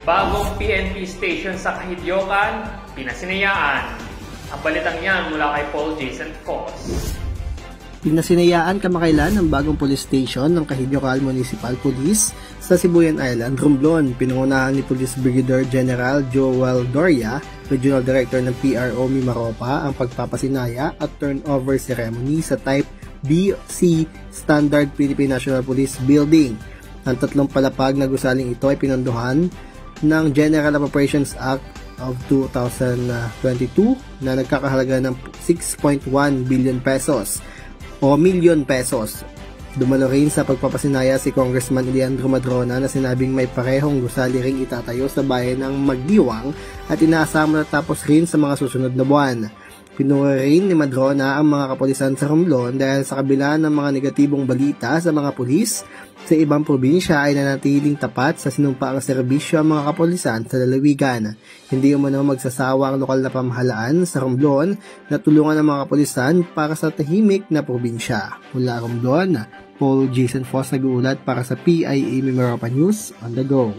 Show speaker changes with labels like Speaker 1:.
Speaker 1: Bagong PNP station sa Kahidyokan, pinasinayaan. Ang balitang yan mula kay Paul Jason Foss.
Speaker 2: Pinasinayaan kamakailan ang bagong police station ng Kahidyokan Municipal Police sa Sibuyan Island, Romblon. Pinangunahan ni Police Brigadier General Joel Doria, Regional Director ng PRO Mimaropa, ang pagpapasinaya at turnover ceremony sa Type BC Standard Philippine National Police Building. Ang tatlong palapag na gusaling ito ay pinanduhan ng General Appropriations Act of 2022 na nagkakahalaga ng 6.1 billion pesos o milyon pesos. Dumalo rin sa pagpapasinaya si Congressman Leandro Madrona na sinabing may parehong gusali ring itatayo sa bayan ng Magdiwang at inaasama natapos rin sa mga susunod na buwan. Pinuri rin ni Madrona ang mga kapulisan sa Romblon dahil sa kabila ng mga negatibong balita sa mga pulis sa ibang probinsya ay nanatiling tapat sa sinumpaang serbisyo ang mga kapulisan sa lalawigan. Hindi umano magsasawa ang lokal na pamahalaan sa Romblon na tulungan ang mga kapulisan para sa tahimik na probinsya. Mula Romblon, Paul Jason Foss nag-uulat para sa PIA Mimaropa News on the Go.